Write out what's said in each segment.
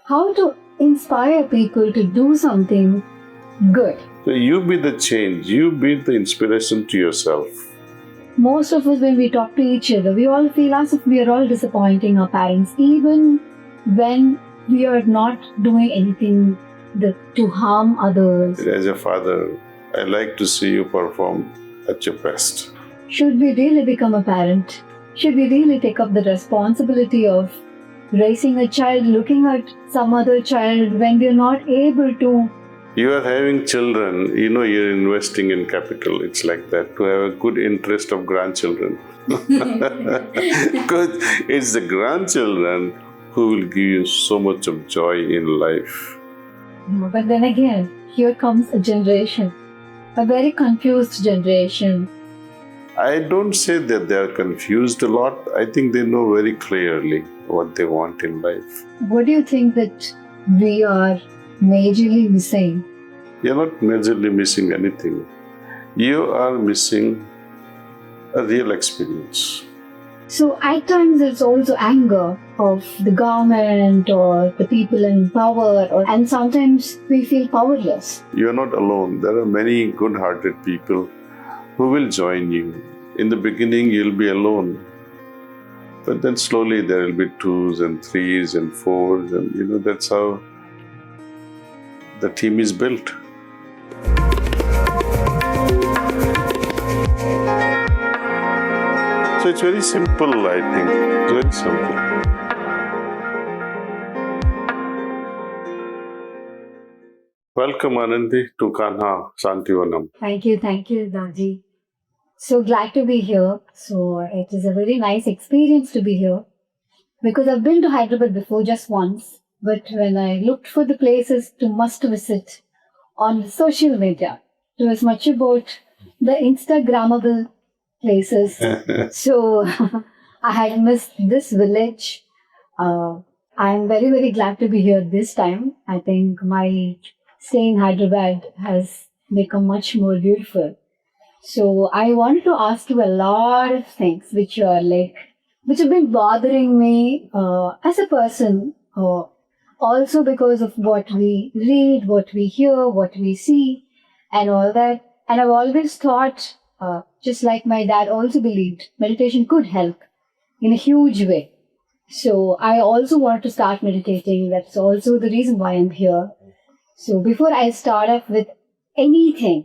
How to inspire people to do something good. So you be the change, you be the inspiration to yourself. Most of us, when we talk to each other, we all feel as if we are all disappointing our parents, even when we are not doing anything to harm others. As a father, I like to see you perform at your best. Should we really become a parent? Should we really take up the responsibility of raising a child, looking at some other child when we're not able to? You are having children, you're investing in capital. It's like that, to have a good interest of grandchildren. Because it's the grandchildren who will give you so much of joy in life. But then again, here comes a generation, a very confused generation. I don't say that they are confused a lot. I think they know very clearly what they want in life. What do you think that we are majorly missing? You're not majorly missing anything. You are missing a real experience. So at times it's also anger of the government or the people in power, and sometimes we feel powerless. You're not alone. There are many good-hearted people who will join you. In the beginning, you'll be alone. But then slowly there will be 2s and 3s and 4s, and that's how the team is built. So it's very simple, I think. It's very simple. Welcome, Anandi, to Kanha Santivanam. Thank you, Daaji. So glad to be here. So it is a very nice experience to be here because I've been to Hyderabad before just once. But when I looked for the places to must visit on social media, it was much about the Instagrammable places. So I had missed this village. I'm very, very glad to be here this time. I think my stay in Hyderabad has become much more beautiful. So I wanted to ask you a lot of things which have been bothering me as a person, also because of what we read, what we hear, what we see, and all that. And I've always thought, just like my dad also believed, meditation could help in a huge way. So I also wanted to start meditating. That's also the reason why I'm here. So before I start off with anything,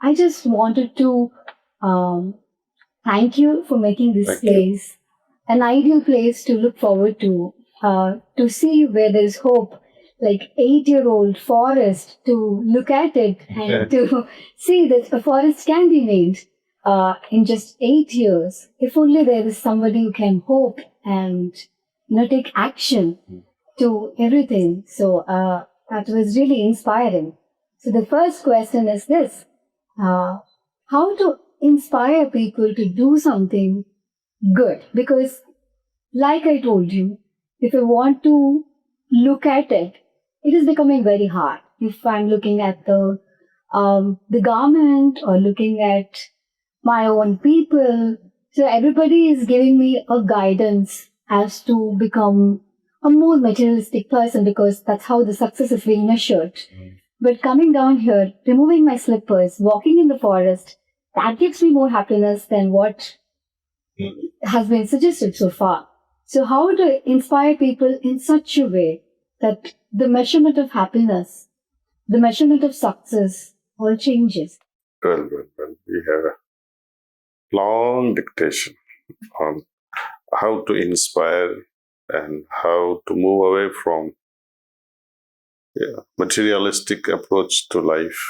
I just wanted to thank you for making this place an ideal place to look forward to see where there is hope, like 8-year-old forest, to look at it and to see that a forest can be made in just 8 years. If only there is somebody who can hope and take action to everything. So that was really inspiring. So the first question is this. How to inspire people to do something good? Because, like I told you, if I want to look at it, it is becoming very hard. If I'm looking at the government or looking at my own people, so everybody is giving me a guidance as to become a more materialistic person because that's how the success is being measured. But coming down here, removing my slippers, walking in the forest, that gives me more happiness than what has been suggested so far. So how to inspire people in such a way that the measurement of happiness, the measurement of success all changes? Well, we have a long dictation on how to inspire and how to move away from materialistic approach to life.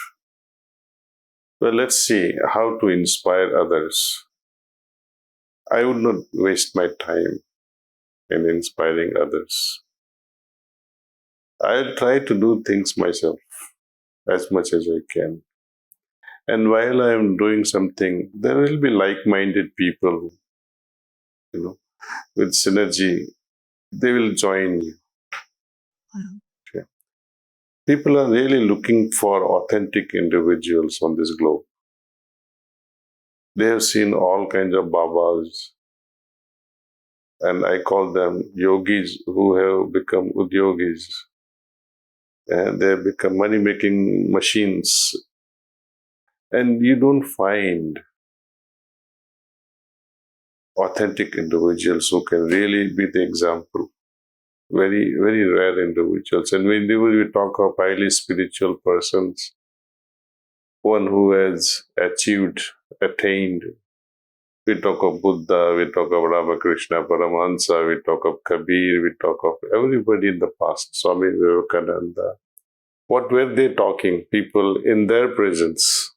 Well, let's see how to inspire others. I would not waste my time in inspiring others. I'll try to do things myself as much as I can. And while I am doing something, there will be like-minded people, with synergy. They will join you. Okay. People are really looking for authentic individuals on this globe. They have seen all kinds of babas, and I call them yogis who have become udyogis. and they become money-making machines. And you don't find authentic individuals who can really be the example. Very, very rare individuals. And whenever we talk of highly spiritual persons, one who has achieved, attained, we talk of Buddha, we talk of Ramakrishna Paramahansa, we talk of Kabir, we talk of everybody in the past, Swami Vivekananda. What were they talking? People in their presence.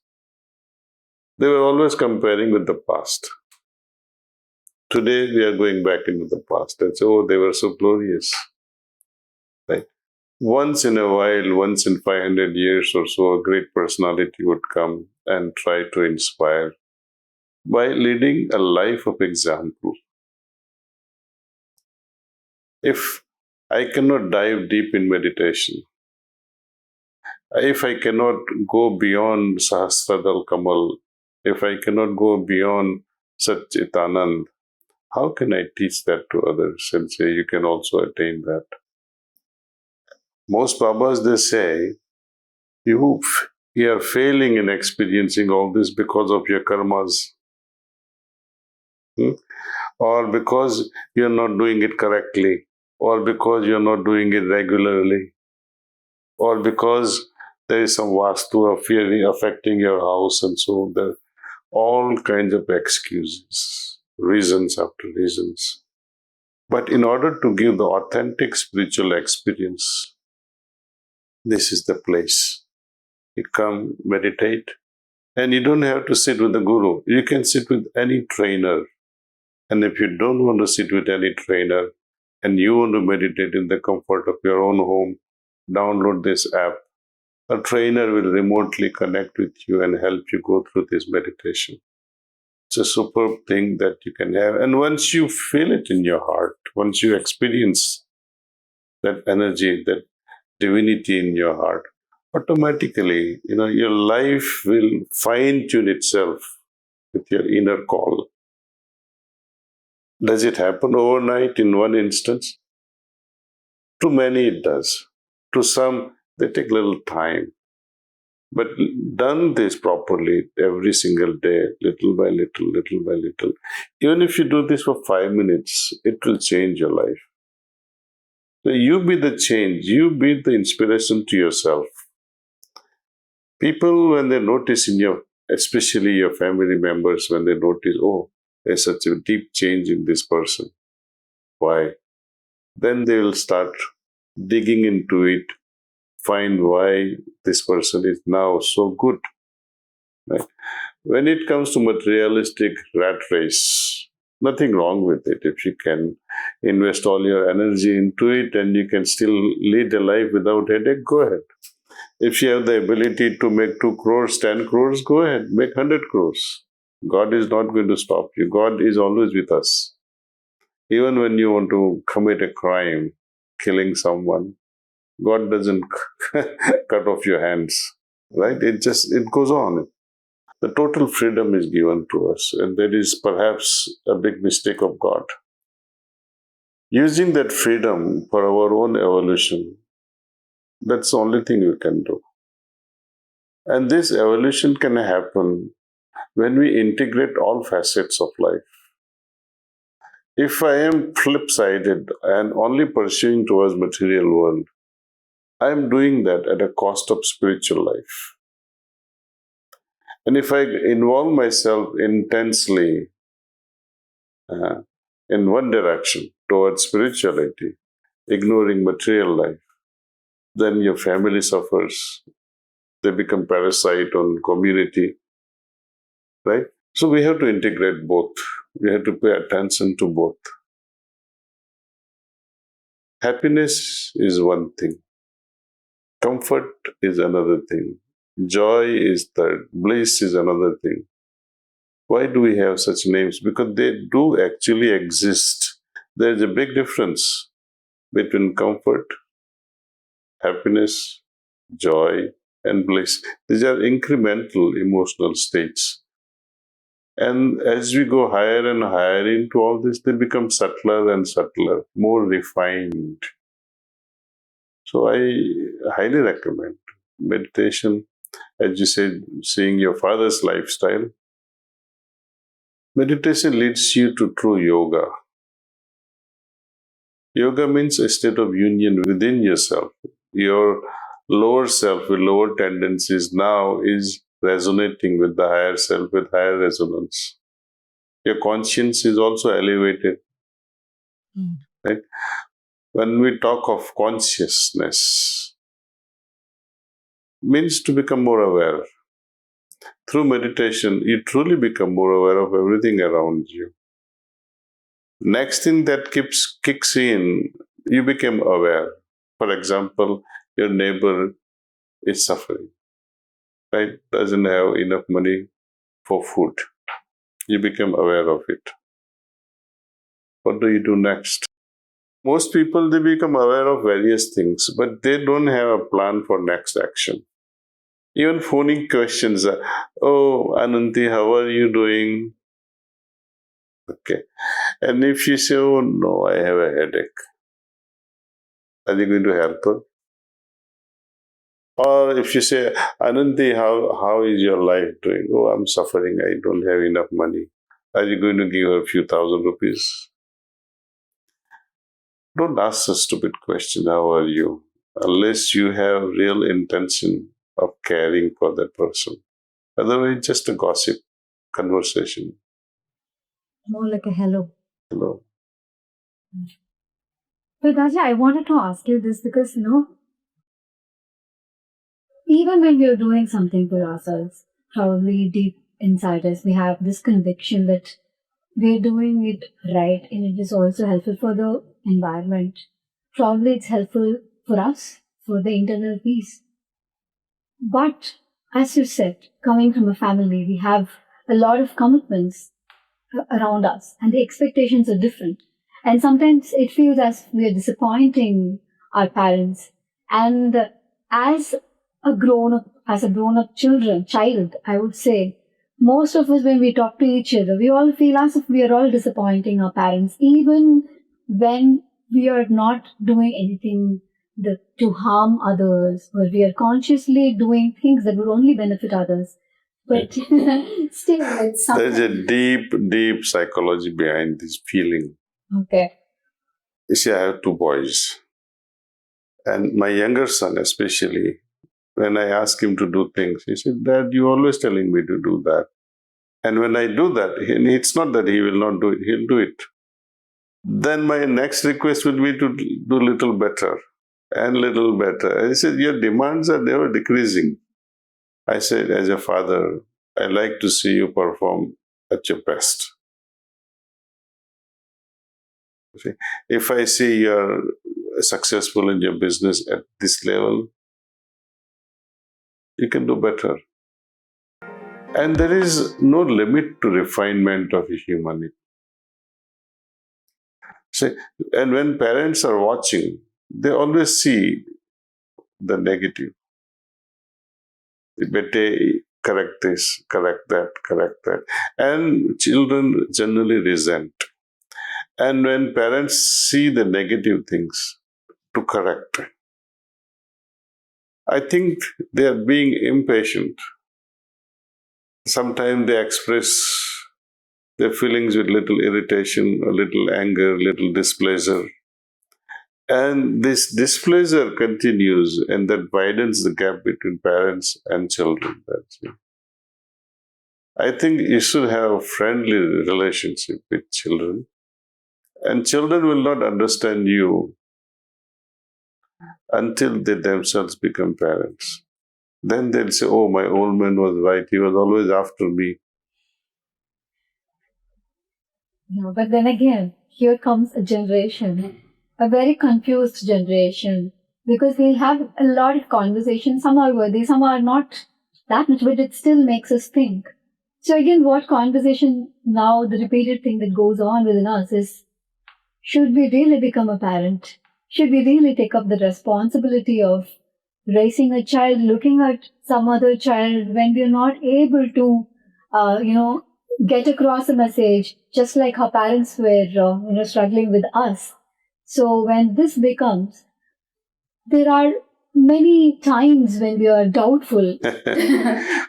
They were always comparing with the past. Today we are going back into the past and say, oh, they were so glorious. Right? Once in a while, once in 500 years or so, a great personality would come and try to inspire by leading a life of example. If I cannot dive deep in meditation, if I cannot go beyond Sahasradal Kamal, if I cannot go beyond Satchitanand, how can I teach that to others and say you can also attain that? Most Babas, they say, you are failing in experiencing all this because of your karmas. Or because you're not doing it correctly, or because you're not doing it regularly, or because there is some vastu of fear affecting your house, and so there are all kinds of excuses, reasons after reasons. But in order to give the authentic spiritual experience, this is the place. You come, meditate, and you don't have to sit with the guru. You can sit with any trainer. And if you don't want to sit with any trainer and you want to meditate in the comfort of your own home, download this app. A trainer will remotely connect with you and help you go through this meditation. It's a superb thing that you can have. And once you feel it in your heart, once you experience that energy, that divinity in your heart, automatically, your life will fine-tune itself with your inner call. Does it happen overnight in one instance? To many it does. To some, they take little time. But done this properly every single day, little by little, little by little. Even if you do this for 5 minutes, it will change your life. So you be the change. You be the inspiration to yourself. People, when they notice especially your family members, when they notice, oh, there's such a deep change in this person. Why? Then they will start digging into it, find why this person is now so good. Right? When it comes to materialistic rat race, nothing wrong with it. If you can invest all your energy into it and you can still lead a life without headache, go ahead. If you have the ability to make 2 crores, 10 crores, go ahead, make 100 crores. God is not going to stop you. God is always with us. Even when you want to commit a crime, killing someone, God doesn't cut off your hands, right? It goes on. The total freedom is given to us, and that is perhaps a big mistake of God. Using that freedom for our own evolution, that's the only thing we can do. And this evolution can happen when we integrate all facets of life. If I am flip-sided and only pursuing towards material world, I am doing that at a cost of spiritual life. And if I involve myself intensely in one direction towards spirituality, ignoring material life, then your family suffers. They become parasite on community, right? So we have to integrate both. We have to pay attention to both. Happiness is one thing. Comfort is another thing. Joy is third. Bliss is another thing. Why do we have such names? Because they do actually exist. There's a big difference between comfort, happiness, joy, and bliss. These are incremental emotional states. And as we go higher and higher into all this, they become subtler and subtler, more refined. So I highly recommend meditation. As you said, seeing your father's lifestyle, meditation leads you to true yoga. Yoga means a state of union within yourself. Your lower self with lower tendencies now is resonating with the higher self with higher resonance. Your conscience is also elevated. Right? When we talk of consciousness, means to become more aware. Through meditation, you truly become more aware of everything around you. Next thing that kicks in, you become aware. For example, your neighbor is suffering, right? Doesn't have enough money for food. You become aware of it. What do you do next? Most people, they become aware of various things, but they don't have a plan for next action. Even phoning questions, oh, Ananti, how are you doing? Okay. And if she say, oh, no, I have a headache, are you going to help her? Or if you say, Ananti, how is your life doing? Oh, I'm suffering. I don't have enough money. Are you going to give her a few thousand rupees? Don't ask a stupid question, how are you? Unless you have real intention of caring for that person. Otherwise, just a gossip conversation. More like a hello. Hello. But Daaji, I wanted to ask you this because, even when we're doing something for ourselves, probably deep inside us, we have this conviction that we're doing it right and it is also helpful for the environment. Probably it's helpful for us, for the internal peace. But as you said, coming from a family, we have a lot of commitments around us and the expectations are different. And sometimes it feels as we are disappointing our parents. And as a grown up child, I would say, most of us when we talk to each other, we all feel as if we are all disappointing our parents, even when we are not doing anything to harm others, or we are consciously doing things that would only benefit others. But still, it's something. There's a deep, deep psychology behind this feeling. Okay. You see, I have two boys. And my younger son, especially, when I ask him to do things, he said, Dad, you're always telling me to do that. And when I do that, it's not that he will not do it, he'll do it. Then my next request will be to do little better and little better. I said, your demands are never decreasing. I said, as a father, I like to see you perform at your best. If I see you're successful in your business at this level, you can do better. And there is no limit to refinement of humanity. See, and when parents are watching, they always see the negative. Bete, correct this, correct that, correct that. And children generally resent. And when parents see the negative things to correct, I think they are being impatient. Sometimes they express their feelings with little irritation, a little anger, little displeasure. And this displeasure continues, and that widens the gap between parents and children. That's it. I think you should have a friendly relationship with children, and children will not understand you until they themselves become parents. Then they'll say, oh, my old man was right, he was always after me. No, but then again, here comes a generation, a very confused generation, because we'll have a lot of conversations. Some are worthy, some are not that much, but it still makes us think. So again, what conversation now, the repeated thing that goes on within us is, should we really become a parent? Should we really take up the responsibility of raising a child, looking at some other child when we're not able to, get across a message, just like our parents were, struggling with us. So when this becomes, there are many times when we are doubtful.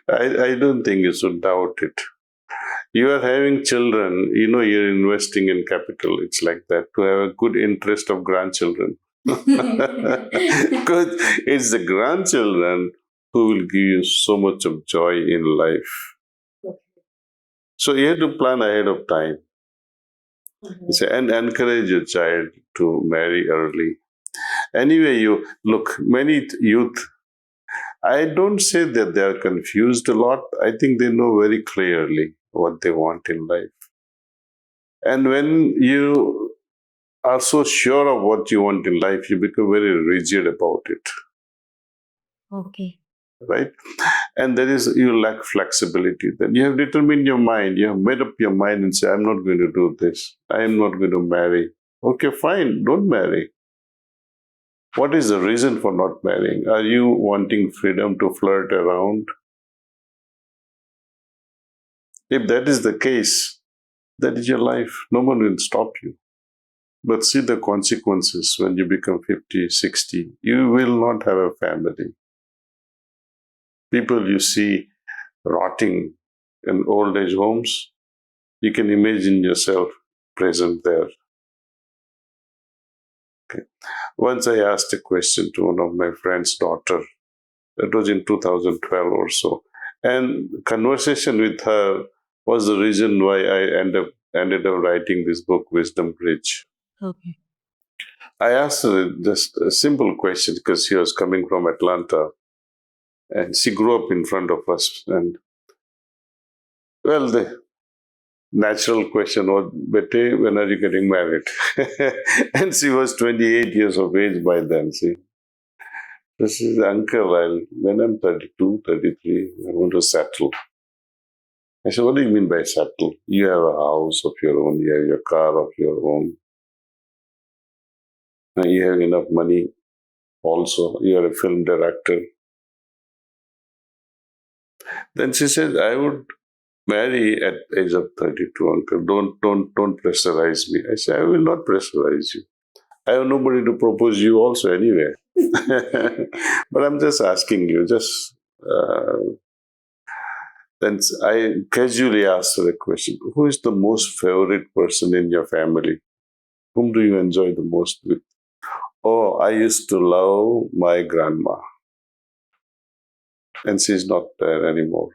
I don't think you should doubt it. You are having children, you're investing in capital. It's like that to have a good interest of grandchildren. Because it's the grandchildren who will give you so much of joy in life. So you have to plan ahead of time. And encourage your child to marry early. Anyway, you look, many youth, I don't say that they are confused a lot. I think they know very clearly what they want in life. And when you are so sure of what you want in life, you become very rigid about it, Okay. right? And that is, you lack flexibility. Then you have determined your mind, you have made up your mind and say, I'm not going to do this, I am not going to marry. Okay, fine, don't marry. What is the reason for not marrying? Are you wanting freedom to flirt around? If that is the case, that is your life. No one will stop you. But see the consequences when you become 50, 60. You will not have a family. People you see rotting in old age homes, you can imagine yourself present there. Okay. Once I asked a question to one of my friend's daughter. That was in 2012 or so. And conversation with her was the reason why I ended up writing this book, Wisdom Bridge. Okay. I asked her just a simple question because she was coming from Atlanta and she grew up in front of us. And well, the natural question was, Bete, when are you getting married? And she was 28 years of age by then. See, this is uncle. When I'm 32, 33, I want to settle. I said, what do you mean by settle? You have a house of your own, you have your car of your own, and you have enough money also, you are a film director. Then she said, I would marry at age of 32, uncle. Don't pressurize me. I said, I will not pressurize you. I have nobody to propose you also anyway. But I'm just asking you, then I casually asked her a question. Who is the most favorite person in your family? Whom do you enjoy the most with? Oh, I used to love my grandma. And she's not there anymore.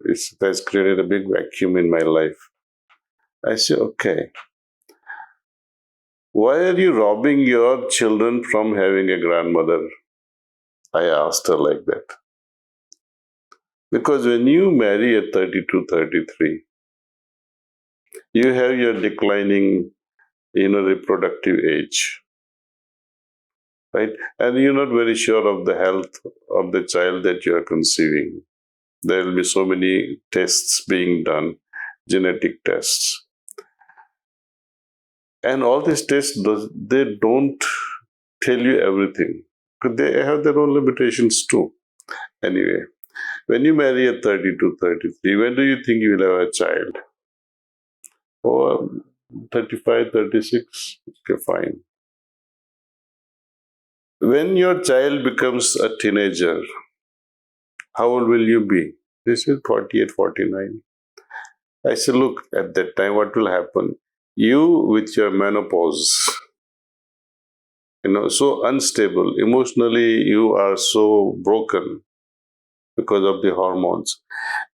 It has created a big vacuum in my life. I say, okay. Why are you robbing your children from having a grandmother? I asked her like that. Because when you marry at 32, 33, you have your declining, reproductive age. Right? And you're not very sure of the health of the child that you are conceiving. There will be so many tests being done, genetic tests. And all these tests, they don't tell you everything. Because they have their own limitations too. Anyway, when you marry at 32, 33, when do you think you will have a child? Oh, 35, 36? Okay, fine. When your child becomes a teenager, how old will you be? This is 48, 49. I said, look, at that time, what will happen? You, with your menopause, so unstable, emotionally, you are so broken because of the hormones.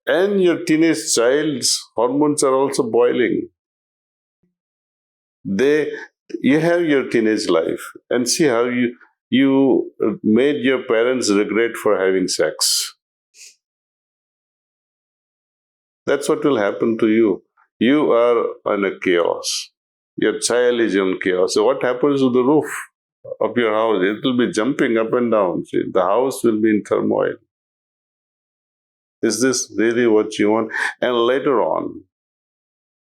And your teenage child's hormones are also boiling. You have your teenage life and see how you made your parents regret for having sex. That's what will happen to you. You are in a chaos. Your child is in chaos. So what happens to the roof of your house? It will be jumping up and down. See, the house will be in turmoil. Is this really what you want? And later on,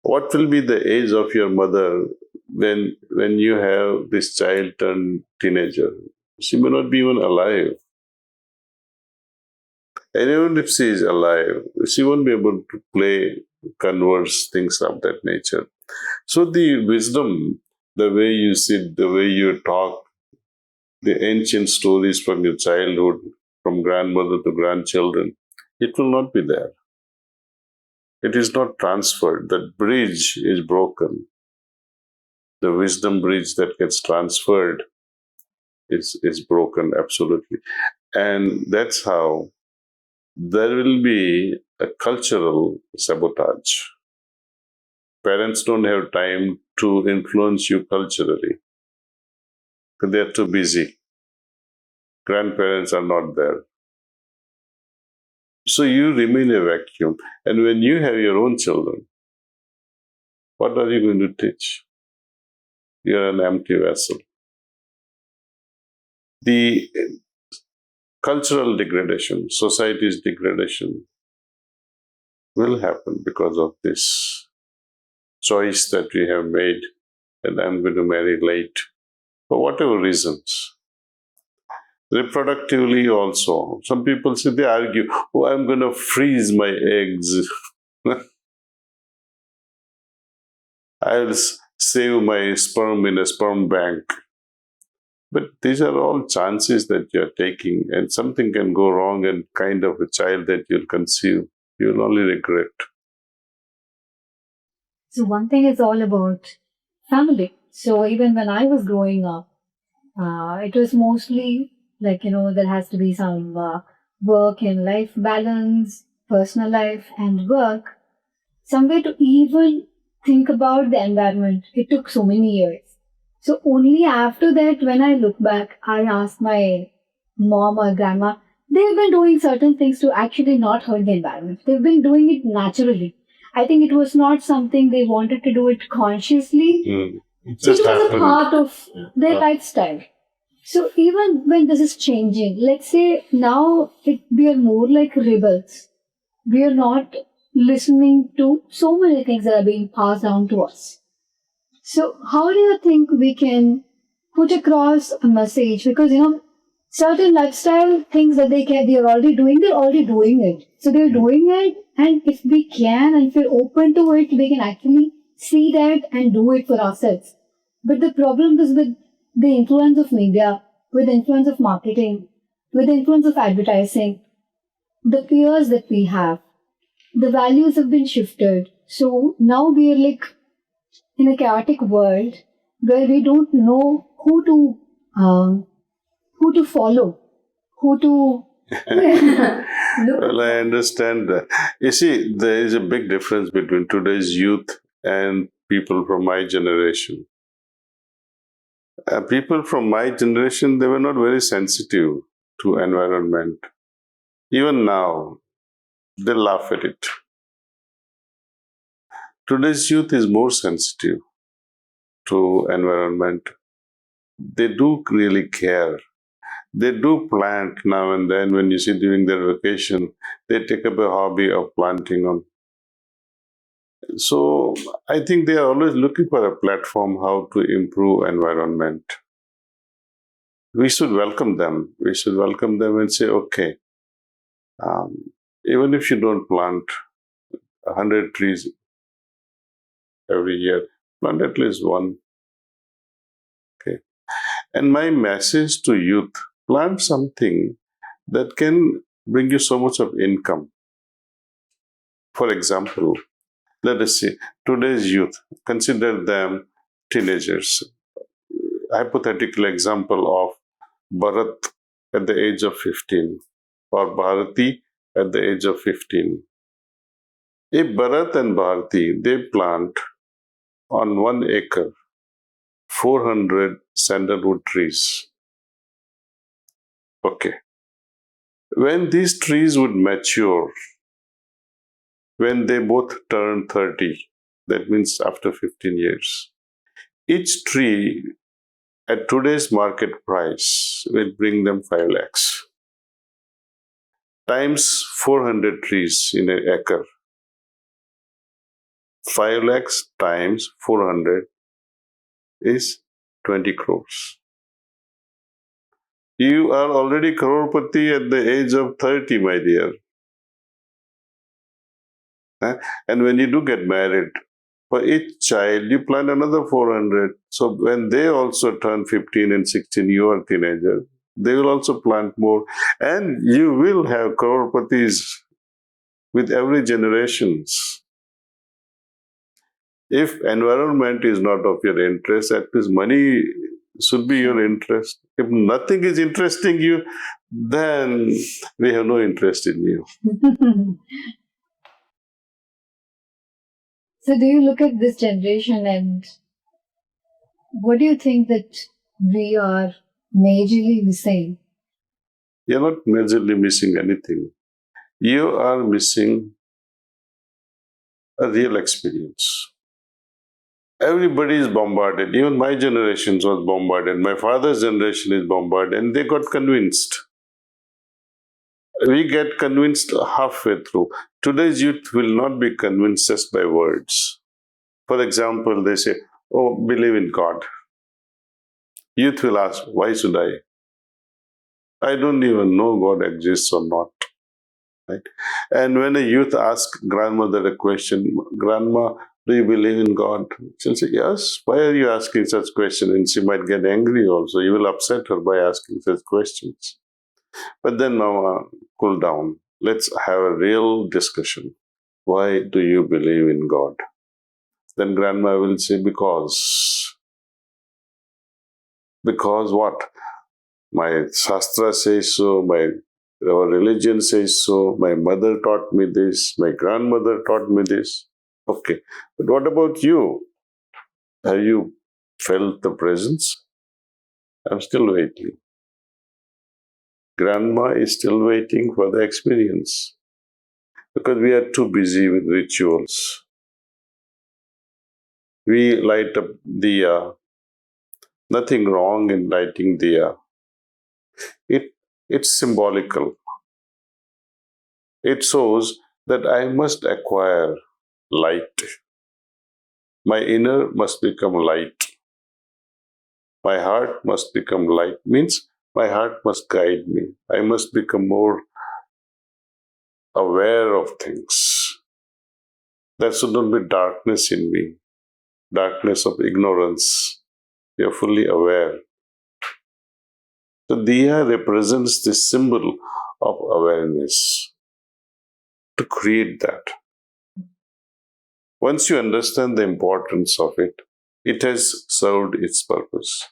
what will be the age of your mother when you have this child turned teenager? She may not be even alive. And even if she is alive, she won't be able to play, converse, things of that nature. So the wisdom, the way you sit, the way you talk, the ancient stories from your childhood, from grandmother to grandchildren, it will not be there. It is not transferred. That bridge is broken. The wisdom bridge that gets transferred is broken, absolutely. And that's how there will be a cultural sabotage. Parents don't have time to influence you culturally because they're too busy. Grandparents are not there. So you remain a vacuum. And when you have your own children, what are you going to teach? You're an empty vessel. The cultural degradation, society's degradation will happen because of this choice that we have made, and I'm going to marry late for whatever reasons. Reproductively also, some people say, they argue, oh, I'm going to freeze my eggs. I'll save my sperm in a sperm bank. But these are all chances that you're taking, and something can go wrong, and kind of a child that you'll conceive, you'll only regret. So one thing is all about family. So even when I was growing up, it was mostly like, there has to be some work and life balance, personal life and work. Somewhere to even think about the environment, it took so many years. So only after that, when I look back, I asked my mom or grandma, they've been doing certain things to actually not hurt the environment. They've been doing it naturally. I think it was not something they wanted to do it consciously. It So it just was a happened. part of their lifestyle. So even when this is changing, let's say now we are more like rebels. We are not listening to so many things that are being passed down to us. So how do you think we can put across a message? Because certain lifestyle things that they're already doing, they're already doing it. So they're doing it, and if we can and if we're open to it, we can actually see that and do it for ourselves. But the problem is with the influence of media, with the influence of marketing, with the influence of advertising, the fears that we have, the values have been shifted. So now we are like in a chaotic world where we don't know who to follow, who to look. Well, I understand that. You see, there is a big difference between today's youth and people from my generation. People from my generation, they were not very sensitive to environment. Even now, they laugh at it. Today's youth is more sensitive to environment. They do really care. They do plant now and then. When you see during their vacation, they take up a hobby of planting on. So I think they are always looking for a platform how to improve environment. We should welcome them. We should welcome them and say, okay, um, even if you don't plant 100 trees every year, plant at least one. Okay. And my message to youth, plant something that can bring you so much of income. For example, let us see, today's youth, consider them teenagers. Hypothetical example of Bharat at the age of 15 or Bharati at the age of 15. If Bharat and Bharati, they plant on 1 acre 400 sandalwood trees. Okay. When these trees would mature, when they both turn 30, that means after 15 years, each tree at today's market price will bring them 5 lakhs. Times 400 trees in an acre. 5 lakhs times 400 is 20 crores. You are already crorepati at the age of 30, my dear. And when you do get married, For each child, you plant another 400. So when they also turn 15 and 16, you are teenager, they will also plant more. And you will have croropatis with every generations. If environment is not of your interest, at least money should be your interest. If nothing is interesting you, then we have no interest in you. So, do you look at this generation and what do you think that we are majorly missing? You're not majorly missing anything. You are missing a real experience. Everybody is bombarded. Even my generation was bombarded. My father's generation is bombarded, and they got convinced. We get convinced halfway through. Today's youth will not be convinced just by words. For example, they say, "Oh, believe in God." Youth will ask, "Why should I? I don't even know God exists or not." Right? And when a youth asks grandmother a question, "Grandma, do you believe in God?" She'll say, "Yes." "Why are you asking such questions?" And she might get angry also. You will upset her by asking such questions. But then, Mama, cool down. Let's have a real discussion. Why do you believe in God? Then grandma will say, because. Because what? My Shastra says so, our religion says so, my mother taught me this, my grandmother taught me this. Okay, but what about you? Have you felt the presence? I'm still waiting. Grandma is still waiting for the experience because we are too busy with rituals. We light up diya. Nothing wrong in lighting diya. It's symbolical. It shows that I must acquire light. My inner must become light. My heart must become light. Means my heart must guide me. I must become more aware of things. There should not be darkness in me, darkness of ignorance. We are fully aware. So Diya represents the symbol of awareness to create that. Once you understand the importance of it, it has served its purpose.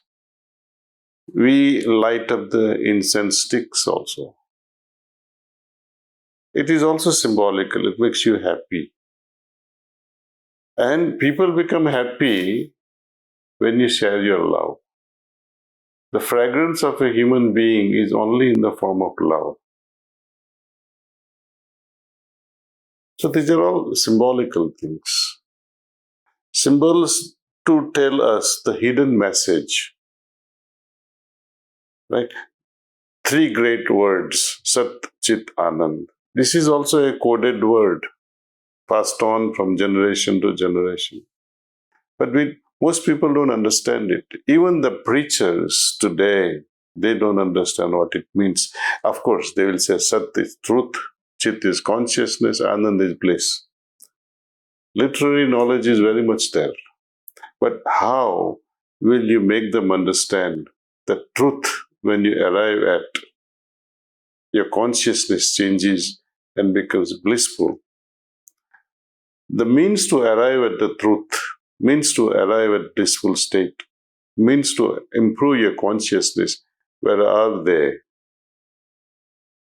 We light up the incense sticks also. It is also symbolical. It makes you happy. And people become happy when you share your love. The fragrance of a human being is only in the form of love. So these are all symbolical things. Symbols to tell us the hidden message. Right? 3 great words, Sat, Chit, Anand. This is also a coded word, passed on from generation to generation. But most people don't understand it. Even the preachers today, they don't understand what it means. Of course, they will say Sat is truth, Chit is consciousness, Anand is bliss. Literary knowledge is very much there. But how will you make them understand the truth when you arrive at your consciousness changes and becomes blissful? The means to arrive at the truth, means to arrive at blissful state, means to improve your consciousness, where are they?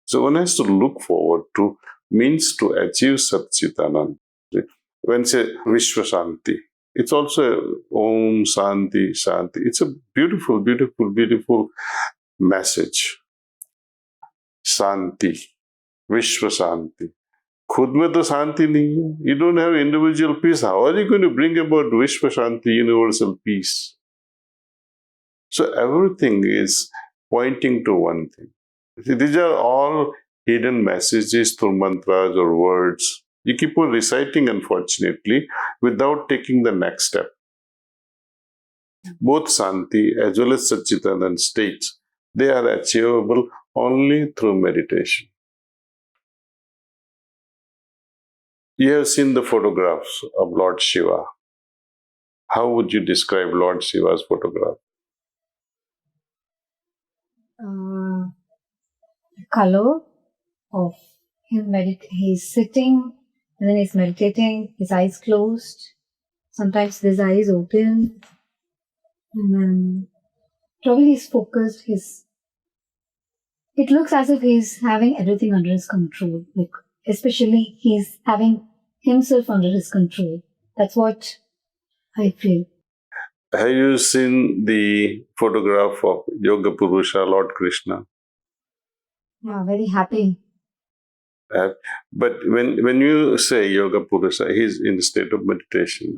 So one has to look forward to means to achieve Satchitanand. When say Vishwa Shanti, it's also Om Shanti Shanti. It's a beautiful, beautiful, beautiful message. Shanti, Vishwa Shanti. खुद में तो शांति नहीं है. You don't have individual peace. How are you going to bring about Vishwa Shanti, universal peace? So everything is pointing to one thing. See, these are all hidden messages through mantras or words. You keep on reciting, unfortunately, without taking the next step. Both Santi as well as Satchitanand states, they are achievable only through meditation. You have seen the photographs of Lord Shiva. How would you describe Lord Shiva's photograph? Color of him he's sitting and then he's meditating, his eyes closed, sometimes his eyes open, and then probably he's focused, it looks as if he's having everything under his control, like especially he's having himself under his control. That's what I feel. Have you seen the photograph of Yoga Purusha, Lord Krishna? Yeah, very happy. But when you say Yoga Purusha, he's in the state of meditation.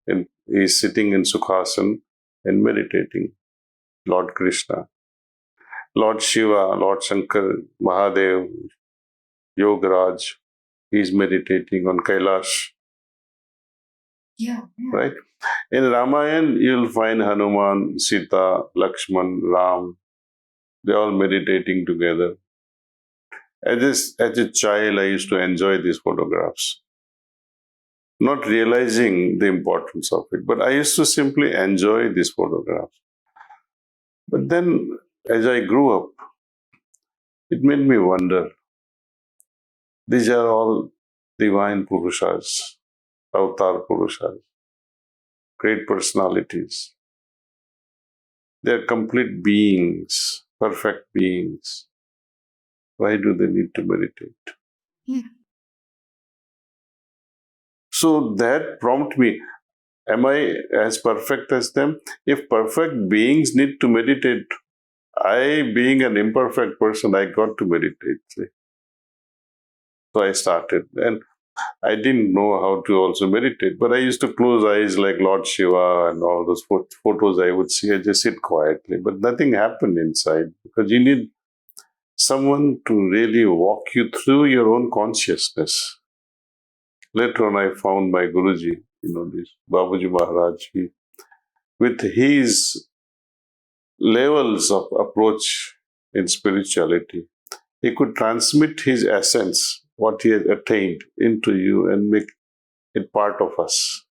And he's sitting in Sukhasana and meditating. Lord Krishna. Lord Shiva, Lord Shankar, Mahadev, Yogaraj, he's meditating on Kailash. Yeah. Right? In Ramayana, you'll find Hanuman, Sita, Lakshman, Ram. They're all meditating together. As a child, I used to enjoy these photographs, not realizing the importance of it. But I used to simply enjoy these photographs. But then, as I grew up, it made me wonder. These are all divine Purushas, avatar Purushas, great personalities. They're complete beings, perfect beings. Why do they need to meditate? Yeah. So that prompted me, am I as perfect as them? If perfect beings need to meditate, I, being an imperfect person, I got to meditate. So I started. And I didn't know how to also meditate, but I used to close eyes like Lord Shiva and all those photos I would see. I just sit quietly, but nothing happened inside because you need someone to really walk you through your own consciousness. Later on, I found my Guruji, this Babuji Maharaj, with his levels of approach in spirituality, he could transmit his essence, what he has attained, into you and make it part of us.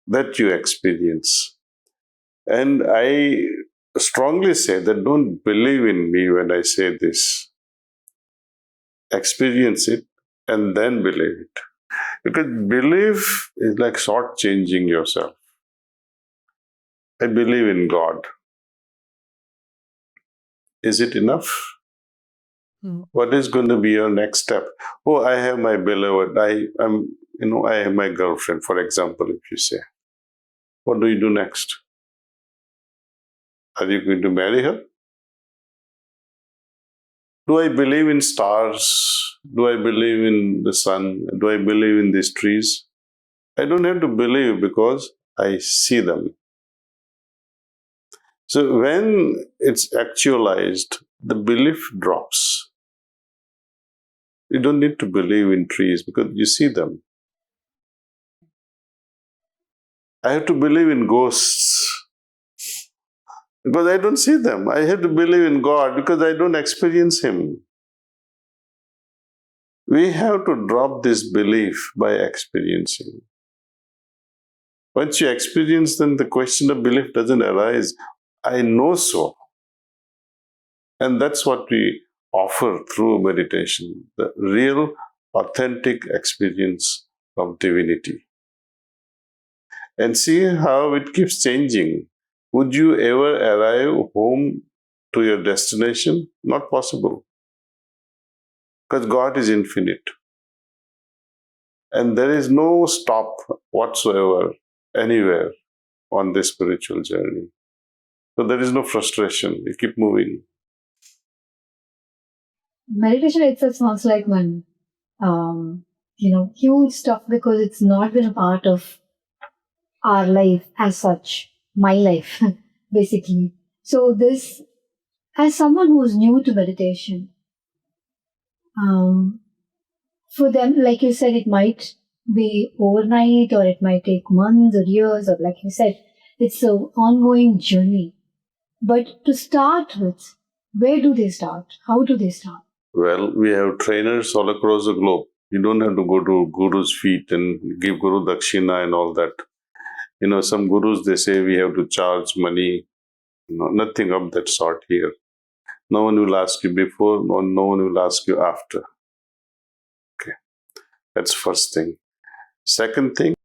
That you experience. And I strongly say that don't believe in me when I say this. Experience it and then believe it. Because belief is like shortchanging yourself. I believe in God. Is it enough? What is going to be your next step? Oh, I have my beloved. I have my girlfriend, for example, if you say. What do you do next? Are you going to marry her? Do I believe in stars? Do I believe in the sun? Do I believe in these trees? I don't have to believe because I see them. So when it's actualized, the belief drops. You don't need to believe in trees because you see them. I have to believe in ghosts because I don't see them. I have to believe in God because I don't experience Him. We have to drop this belief by experiencing. Once you experience, then the question of belief doesn't arise. I know so. And that's what we offer through meditation, the real, authentic experience of divinity. And see how it keeps changing. Would you ever arrive home to your destination? Not possible. Because God is infinite. And there is no stop whatsoever anywhere on this spiritual journey. So there is no frustration. You keep moving. Meditation itself sounds like one, huge stuff because it's not been a part of our life as such, my life, basically. So this, as someone who's new to meditation, for them, like you said, it might be overnight or it might take months or years, or like you said, it's an ongoing journey. But to start with, where do they start? How do they start? Well, we have trainers all across the globe. You don't have to go to Guru's feet and give Guru Dakshina and all that. Some gurus, they say we have to charge money. Nothing of that sort here. No one will ask you before, no one will ask you after. Okay, that's first thing. Second thing,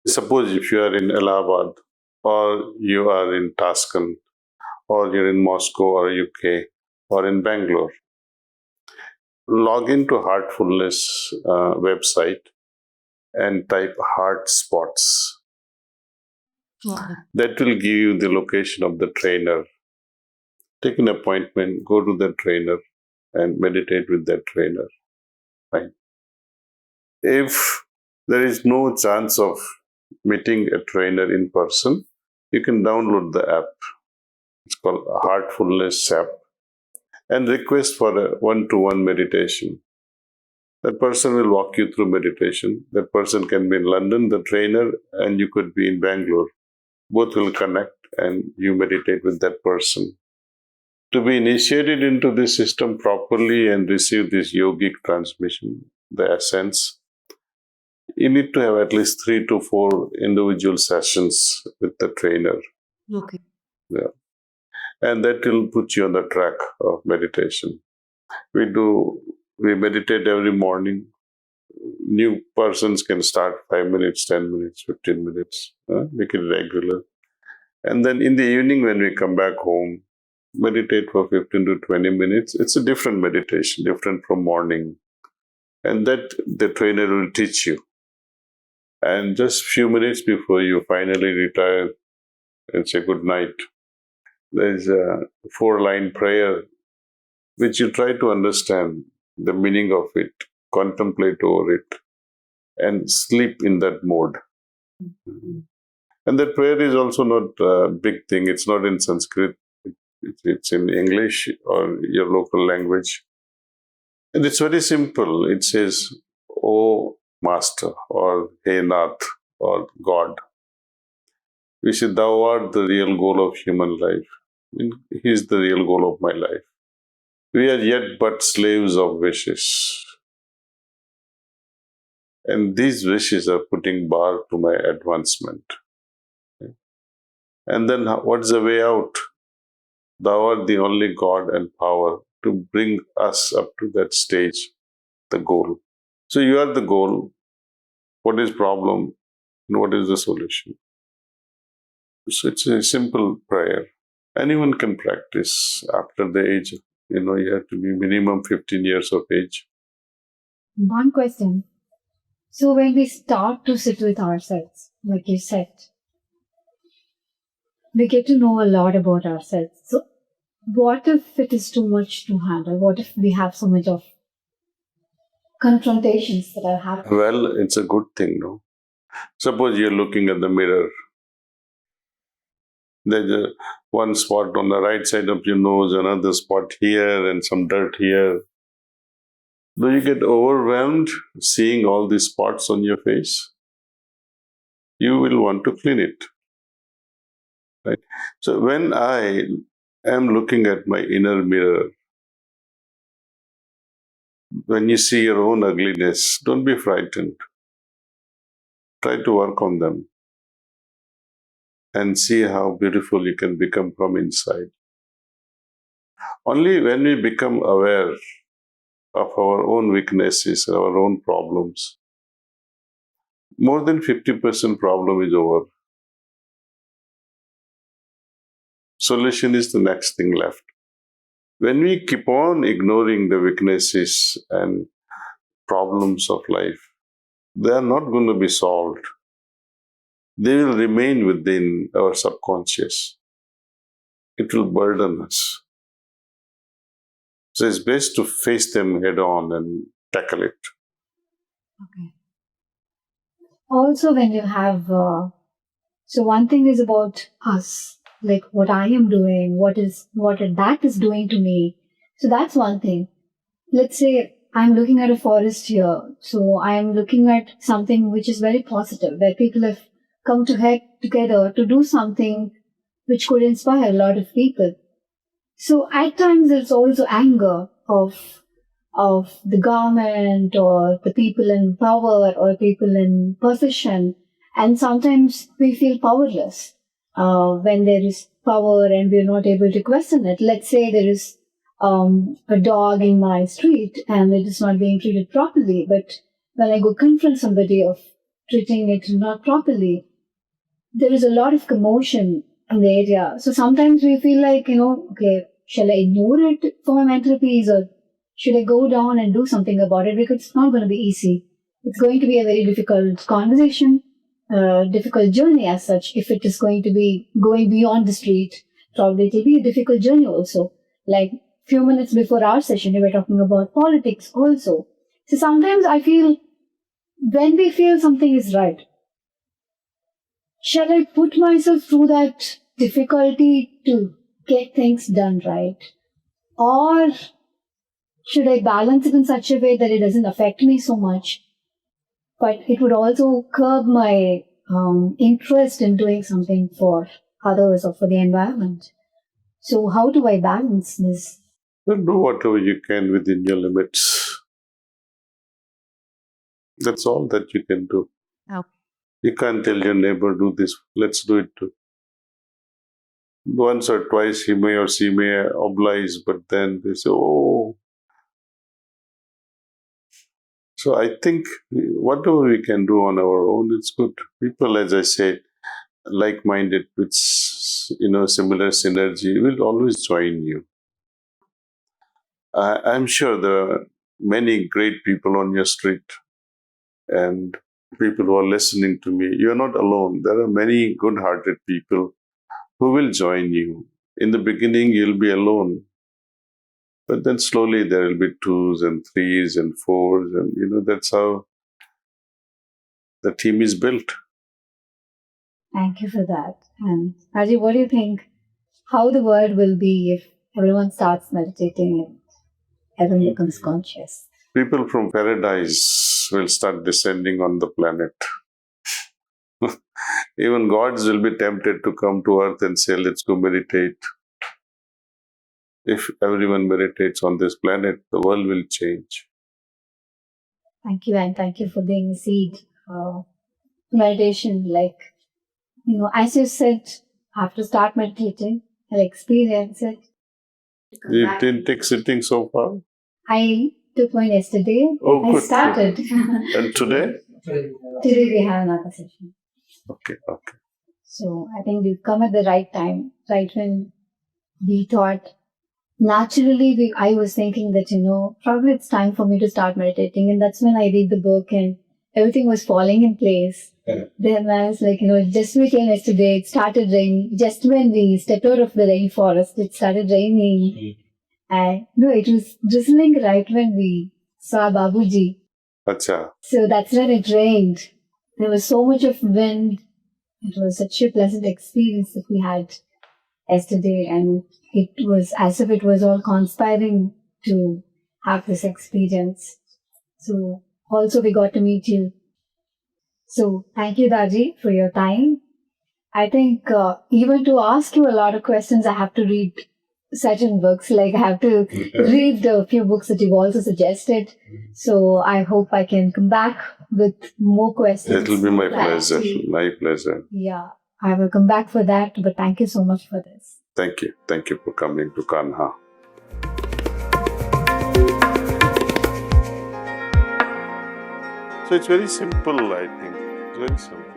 suppose if you are in Allahabad, or you are in Tashkent, or you're in Moscow or UK, or in Bangalore, log into Heartfulness website and type heart spots. That will give you the location of the trainer. Take an appointment, go to the trainer and meditate with that trainer. Fine. If there is no chance of meeting a trainer in person, you can download the app. It's called Heartfulness app, and request for a one-to-one meditation. That person will walk you through meditation. That person can be in London, the trainer, and you could be in Bangalore. Both will connect and you meditate with that person. To be initiated into this system properly and receive this yogic transmission, the essence, you need to have at least 3 to 4 individual sessions with the trainer. Okay. Yeah. And that will put you on the track of meditation. We meditate every morning. New persons can start 5 minutes, 10 minutes, 15 minutes, make it regular. And then in the evening when we come back home, meditate for 15 to 20 minutes. It's a different meditation, different from morning. And that the trainer will teach you. And just few minutes before you finally retire and say good night, there's a 4-line prayer which you try to understand the meaning of it, contemplate over it, and sleep in that mode. Mm-hmm. And that prayer is also not a big thing. It's not in Sanskrit. It's in English or your local language. And it's very simple. It says, "O Master," or "Hey Nath," or "God." We say, "Thou art the real goal of human life." He is the real goal of my life. We are yet but slaves of wishes. And these wishes are putting bar to my advancement. Okay. And then what's the way out? Thou art the only God and power to bring us up to that stage, the goal. So you are the goal. What is problem and what is the solution? So it's a simple prayer. Anyone can practice after the age. You have to be minimum 15 years of age. One question. So when we start to sit with ourselves, like you said, we get to know a lot about ourselves. So what if it is too much to handle? What if we have so much of confrontations that are happening? Well, it's a good thing, no? Suppose you're looking at the mirror. There's one spot on the right side of your nose, another spot here, and some dirt here. Do you get overwhelmed seeing all these spots on your face? You will want to clean it. Right? So when I am looking at my inner mirror, when you see your own ugliness, don't be frightened. Try to work on them and see how beautiful you can become from inside. Only when we become aware of our own weaknesses, our own problems, more than 50% problem is over. Solution is the next thing left. When we keep on ignoring the weaknesses and problems of life, they are not going to be solved. They will remain within our subconscious. It will burden us. So it's best to face them head on and tackle it. Okay. Also, when you have, so one thing is about us, like what I am doing, what that is doing to me. So that's one thing. Let's say I'm looking at a forest here. So I'm looking at something which is very positive, where people have come together to do something which could inspire a lot of people. So at times there's also anger of the government or the people in power or people in position. And sometimes we feel powerless when there is power and we're not able to question it. Let's say there is a dog in my street and it is not being treated properly, but when I go confront somebody of treating it not properly, there is a lot of commotion in the area. So sometimes we feel like, okay, shall I ignore it for my mental peace, or should I go down and do something about it? Because it's not going to be easy. It's going to be a very difficult conversation, difficult journey as such. If it is going to be going beyond the street, probably it will be a difficult journey also. Like few minutes before our session, we were talking about politics also. So sometimes I feel when we feel something is right, shall I put myself through that difficulty to get things done right? Or should I balance it in such a way that it doesn't affect me so much, but it would also curb my interest in doing something for others or for the environment? So how do I balance this? Well, do whatever you can within your limits. That's all that you can do. Okay. You can't tell your neighbor, do this, let's do it too. Once or twice he may or she may oblige, but then they say, oh. So I think whatever we can do on our own, it's good. People, as I said, like-minded with similar synergy will always join you. I'm sure there are many great people on your street and people who are listening to me. You're not alone. There are many good-hearted people who will join you. In the beginning, you'll be alone. But then slowly there will be 2s and 3s and 4s. And, that's how the team is built. Thank you for that. And Daaji, what do you think? How the world will be if everyone starts meditating and everyone becomes conscious? People from paradise will start descending on the planet. Even gods will be tempted to come to earth and say, let's go meditate. If everyone meditates on this planet, the world will change. Thank you, and thank you for being the seed. Meditation, as you said, I have to start meditating. I'll experience it. You didn't take sitting so far? I took one yesterday. Oh, I good. started. And today? Today we have another session. Okay. So I think we've come at the right time, right when we thought, naturally, I was thinking that, probably it's time for me to start meditating. And that's when I read the book and everything was falling in place. Yeah. Then I was like, just we came yesterday, it started raining. Just when we stepped out of the rainforest, it started raining. And it was drizzling right when we saw Babuji. Acha. So that's when it rained. There was so much of wind. It was such a pleasant experience that we had yesterday, and it was as if it was all conspiring to have this experience. So also we got to meet you. So thank you, Daaji, for your time. I think even to ask you a lot of questions, I have to read certain books. Like I have to read a few books that you've also suggested. So I hope I can come back with more questions. It will be my pleasure. My pleasure. Yeah, I will come back for that. But thank you so much for this. Thank you. Thank you for coming to Kanha. So it's very simple, I think. It's very simple.